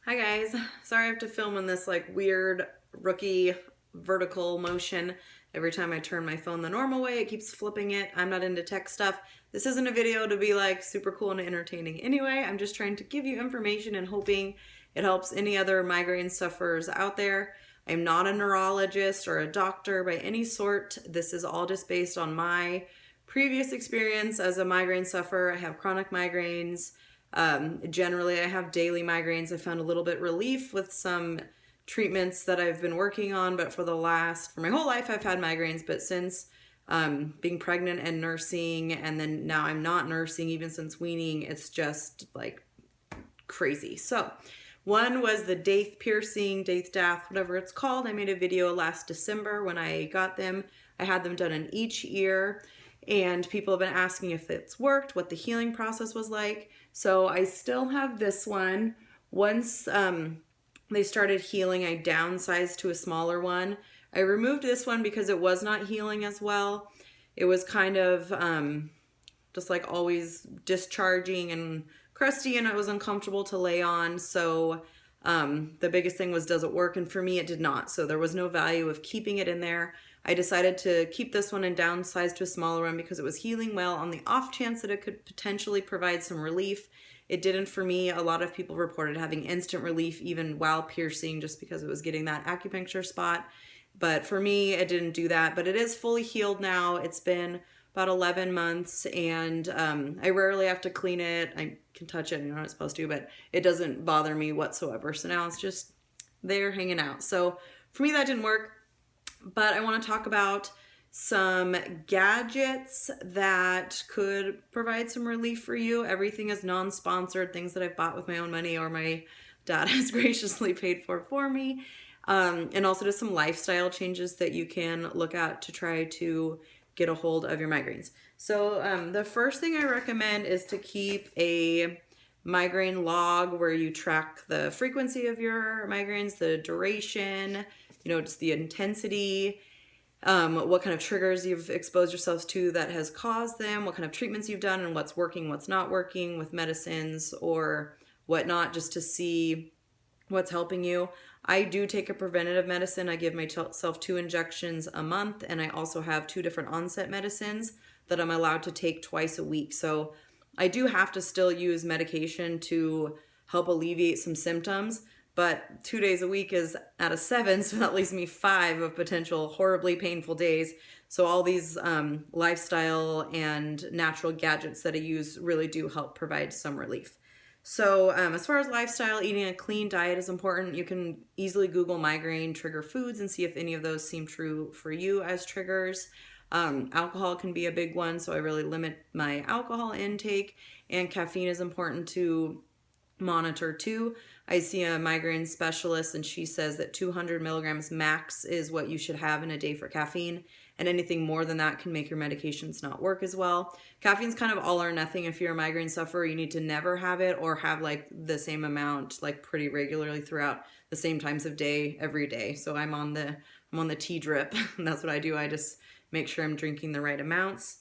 Hi guys, sorry I have to film in this like weird rookie vertical motion. Every time I turn my phone the normal way, it keeps flipping it. I'm not into tech stuff. This isn't a video to be like super cool and entertaining anyway. I'm just trying to give you information and hoping it helps any other migraine sufferers out there. I'm not a neurologist or a doctor by any sort. This is all just based on my previous experience as a migraine sufferer. I have chronic migraines. Generally, I have daily migraines. I found a little bit relief with some treatments that I've been working on, but for my whole life, I've had migraines. But since being pregnant and nursing, and then now I'm not nursing, even since weaning, it's just like crazy. So, one was the Daith piercing, Daith, whatever it's called. I made a video last December when I got them. I had them done in each ear, and people have been asking if it's worked, what the healing process was like. So I still have this one. Once they started healing, I downsized to a smaller one. I removed this one because it was not healing as well. It was kind of just like always discharging and crusty, and it was uncomfortable to lay on. So the biggest thing was, does it work? And for me, it did not. So there was no value of keeping it in there. I decided to keep this one and downsize to a smaller one because it was healing well on the off chance that it could potentially provide some relief. It didn't for me. A lot of people reported having instant relief even while piercing just because it was getting that acupuncture spot. But for me, it didn't do that. But it is fully healed now. It's been about 11 months, and I rarely have to clean it. I can touch it, you're not supposed to, but it doesn't bother me whatsoever. So now it's just there hanging out. So for me, that didn't work. But I want to talk about some gadgets that could provide some relief for you. Everything is non-sponsored, things that I've bought with my own money or my dad has graciously paid for me. And also just some lifestyle changes that you can look at to try to get a hold of your migraines. So the first thing I recommend is to keep a migraine log where you track the frequency of your migraines, the duration, just the intensity, what kind of triggers you've exposed yourselves to that has caused them, what kind of treatments you've done, and what's working, what's not working with medicines or whatnot, just to see what's helping you. I do take a preventative medicine. I give myself 2 injections a month, and I also have 2 different onset medicines that I'm allowed to take twice a week. So I do have to still use medication to help alleviate some symptoms, but 2 days a week is out of 7, so that leaves me 5 of potential horribly painful days. So all these lifestyle and natural gadgets that I use really do help provide some relief. So as far as lifestyle, eating a clean diet is important. You can easily Google migraine trigger foods and see if any of those seem true for you as triggers. Alcohol can be a big one, so I really limit my alcohol intake, and caffeine is important to monitor too. I see a migraine specialist, and she says that 200 milligrams max is what you should have in a day for caffeine, and anything more than that can make your medications not work as well. Caffeine's kind of all or nothing. If you're a migraine sufferer, you need to never have it or have like the same amount like pretty regularly throughout the same times of day every day. So I'm on the tea drip, and that's what I do. I just make sure I'm drinking the right amounts.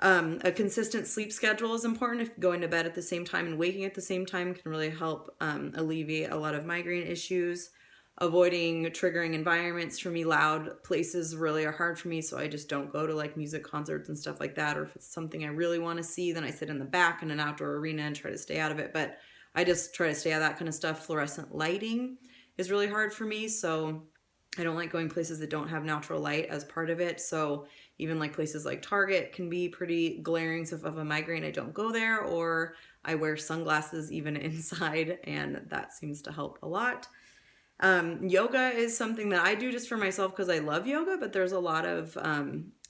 A consistent sleep schedule is important. If going to bed at the same time and waking at the same time can really help alleviate a lot of migraine issues. Avoiding triggering environments. For me, loud places really are hard for me, so I just don't go to like music concerts and stuff like that. Or if it's something I really want to see, then I sit in the back in an outdoor arena and try to stay out of it. But I just try to stay out of that kind of stuff. Fluorescent lighting is really hard for me, so I don't like going places that don't have natural light as part of it. So even like places like Target can be pretty glaring. So if I have a migraine, I don't go there, or I wear sunglasses even inside, and that seems to help a lot. Yoga is something that I do just for myself because I love yoga, but there's a lot of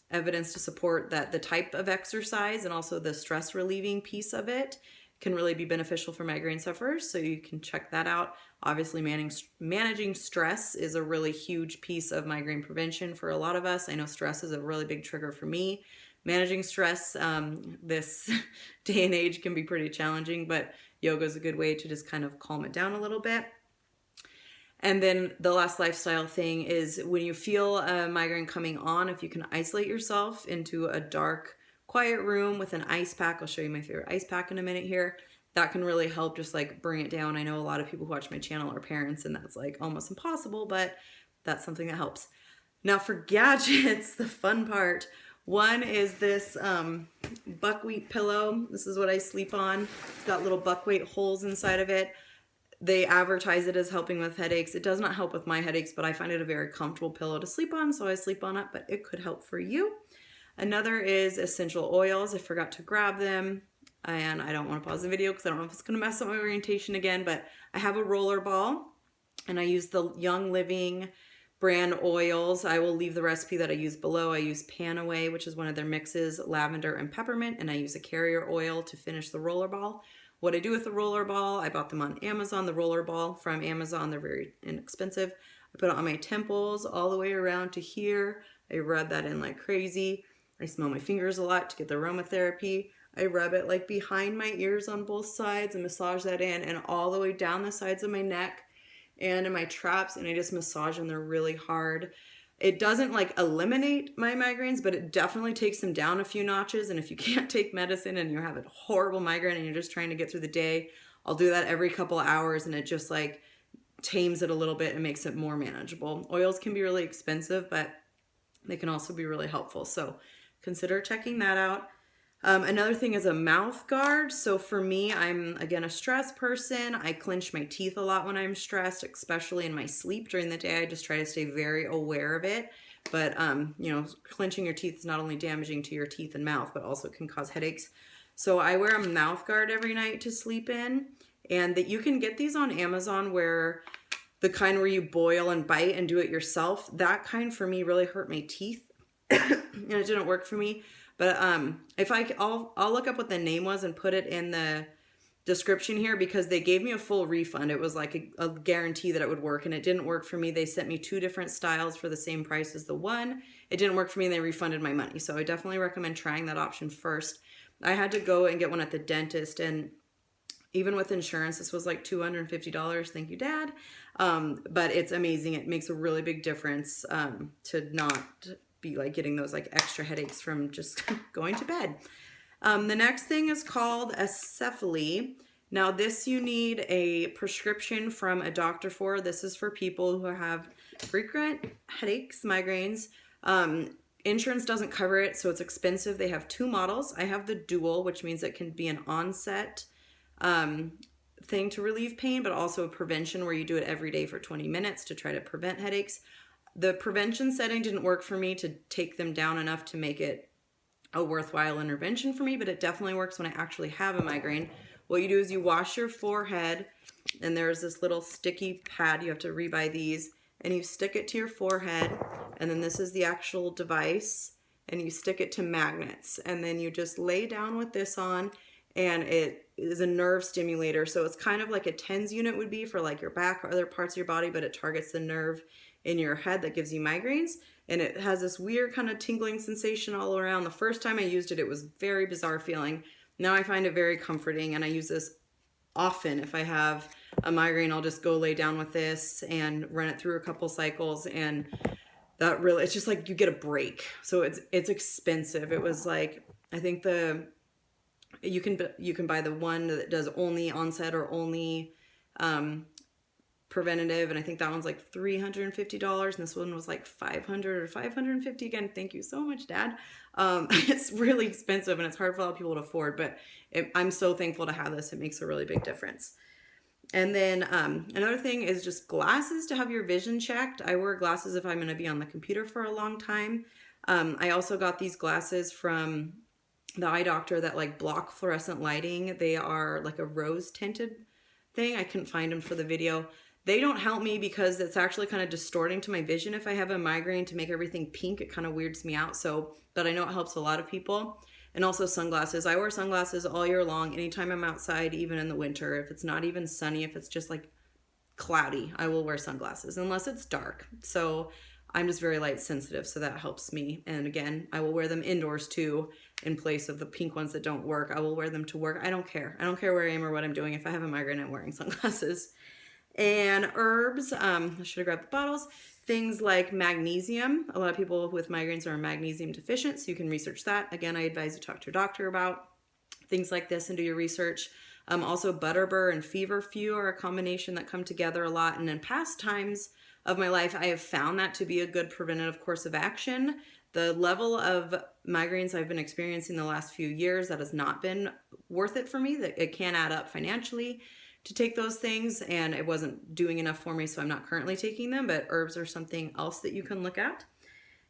evidence to support that the type of exercise and also the stress relieving piece of it can really be beneficial for migraine sufferers. So you can check that out. Obviously, managing stress is a really huge piece of migraine prevention for a lot of us. I know stress is a really big trigger for me. Managing stress this day and age can be pretty challenging, but yoga is a good way to just kind of calm it down a little bit. And then the last lifestyle thing is when you feel a migraine coming on, if you can isolate yourself into a dark, quiet room with an ice pack. I'll show you my favorite ice pack in a minute here. that can really help just like bring it down. I know a lot of people who watch my channel are parents, and that's like almost impossible, but that's something that helps. Now for gadgets, the fun part. One is this buckwheat pillow. This is what I sleep on. It's got little buckwheat holes inside of it. They advertise it as helping with headaches. It does not help with my headaches, but I find it a very comfortable pillow to sleep on, so I sleep on it, but it could help for you. Another is essential oils. I forgot to grab them, and I don't want to pause the video because I don't know if it's going to mess up my orientation again, but I have a roller ball, and I use the Young Living brand oils. I will leave the recipe that I use below. I use Panaway, which is one of their mixes, lavender and peppermint, and I use a carrier oil to finish the roller ball. What I do with the roller ball, I bought them on Amazon, the roller ball from Amazon. They're very inexpensive. I put it on my temples all the way around to here. I rub that in like crazy. I smell my fingers a lot to get the aromatherapy. I rub it like behind my ears on both sides and massage that in, and all the way down the sides of my neck and in my traps, and I just massage them. They're really hard. It doesn't like eliminate my migraines, but it definitely takes them down a few notches. And if you can't take medicine and you have a horrible migraine and you're just trying to get through the day, I'll do that every couple of hours, and it just like tames it a little bit and makes it more manageable. Oils can be really expensive, but they can also be really helpful. So consider checking that out. Another thing is a mouth guard. So for me, I'm again a stressed person. I clench my teeth a lot when I'm stressed, especially in my sleep during the day. I just try to stay very aware of it. But you know, clenching your teeth is not only damaging to your teeth and mouth, but also can cause headaches. So I wear a mouth guard every night to sleep in, and that you can get these on Amazon, where the kind where you boil and bite and do it yourself. That kind for me really hurt my teeth, and it didn't work for me. But I'll look up what the name was and put it in the description here, because they gave me a full refund. It was like a guarantee that it would work, and it didn't work for me. They sent me 2 different styles for the same price as the one. It didn't work for me, and they refunded my money. So I definitely recommend trying that option first. I had to go and get one at the dentist, and even with insurance, this was like $250. Thank you, Dad. But it's amazing. It makes a really big difference to not be like getting those like extra headaches from just going to bed. The next thing is called a Cephaly. Now this you need a prescription from a doctor for. This is for people who have frequent headaches, migraines. Insurance doesn't cover it, so it's expensive. They have 2 models. I have the dual, which means it can be an onset thing to relieve pain, but also a prevention where you do it every day for 20 minutes to try to prevent headaches. The prevention setting didn't work for me to take them down enough to make it a worthwhile intervention for me, but it definitely works when I actually have a migraine. What you do is you wash your forehead, and there's this little sticky pad. You have to rebuy these, and you stick it to your forehead, and then this is the actual device, and you stick it to magnets, and then you just lay down with this on, and it is a nerve stimulator. So it's kind of like a TENS unit would be for like your back or other parts of your body, but it targets the nerve in your head that gives you migraines, and it has this weird kind of tingling sensation all around. The first time I used it, it was very bizarre feeling. Now I find it very comforting, and I use this often. If I have a migraine, I'll just go lay down with this and run it through a couple cycles, and that really, it's just like you get a break. So it's expensive. It was like, I think you can buy the one that does only onset or only preventative, and I think that one's like $350, and this one was like $500 or $550. Again, thank you so much, Dad. It's really expensive, and it's hard for a lot of people to afford, but I'm so thankful to have this. It makes a really big difference. And then another thing is just glasses to have your vision checked. I wear glasses if I'm going to be on the computer for a long time. I also got these glasses from the eye doctor that like block fluorescent lighting. They are like a rose tinted thing. I couldn't find them for the video. They don't help me because it's actually kind of distorting to my vision. If I have a migraine, to make everything pink, it kind of weirds me out. So, but I know it helps a lot of people. And also sunglasses. I wear sunglasses all year long, anytime I'm outside, even in the winter. If it's not even sunny, if it's just like cloudy, I will wear sunglasses unless it's dark. So I'm just very light sensitive, so that helps me. And again, I will wear them indoors too, in place of the pink ones that don't work. I will wear them to work. I don't care. I don't care where I am or what I'm doing. If I have a migraine, I'm wearing sunglasses. And herbs, I should have grabbed the bottles. Things like magnesium. A lot of people with migraines are magnesium deficient, so you can research that. Again, I advise you talk to your doctor about things like this and do your research. Also Butterbur and Feverfew are a combination that come together a lot. And in past times of my life, I have found that to be a good preventative course of action. The level of migraines I've been experiencing the last few years, that has not been worth it for me. That it can add up financially to take those things, and it wasn't doing enough for me, so I'm not currently taking them, but herbs are something else that you can look at.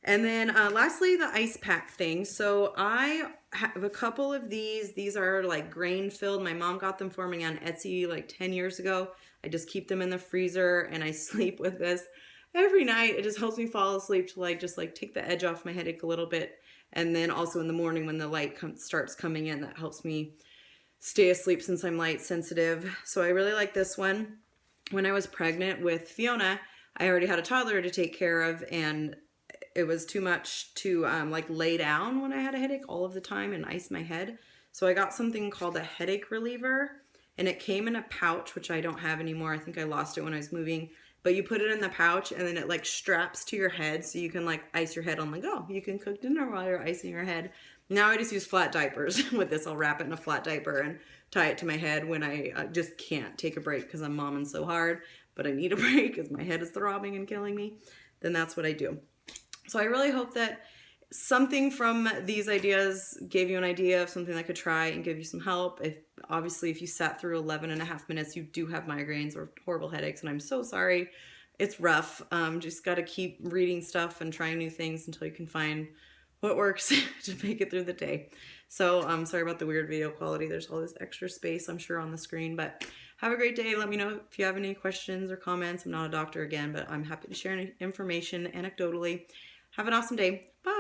And then lastly, the ice pack thing. So I have a couple of these. These are like grain filled. My mom got them for me on Etsy like 10 years ago. I just keep them in the freezer and I sleep with this every night. It just helps me fall asleep to like just like take the edge off my headache a little bit. And then also in the morning when the light starts coming in, that helps me stay asleep since I'm light sensitive. So I really like this one. When I was pregnant with Fiona, I already had a toddler to take care of, and it was too much to like lay down when I had a headache all of the time and ice my head. So I got something called a headache reliever, and it came in a pouch, which I don't have anymore. I think I lost it when I was moving. But you put it in the pouch and then it like straps to your head so you can like ice your head on the go. You can cook dinner while you're icing your head. Now I just use flat diapers with this. I'll wrap it in a flat diaper and tie it to my head when I just can't take a break because I'm momming so hard, but I need a break because my head is throbbing and killing me. Then that's what I do. So I really hope that something from these ideas gave you an idea of something that could try and give you some help. Obviously, if you sat through 11.5 minutes, you do have migraines or horrible headaches, and I'm so sorry. It's rough. Just got to keep reading stuff and trying new things until you can find what works to make it through the day. So I'm sorry about the weird video quality. There's all this extra space, I'm sure, on the screen, but have a great day. Let me know if you have any questions or comments. I'm not a doctor again, but I'm happy to share any information anecdotally. Have an awesome day. Bye.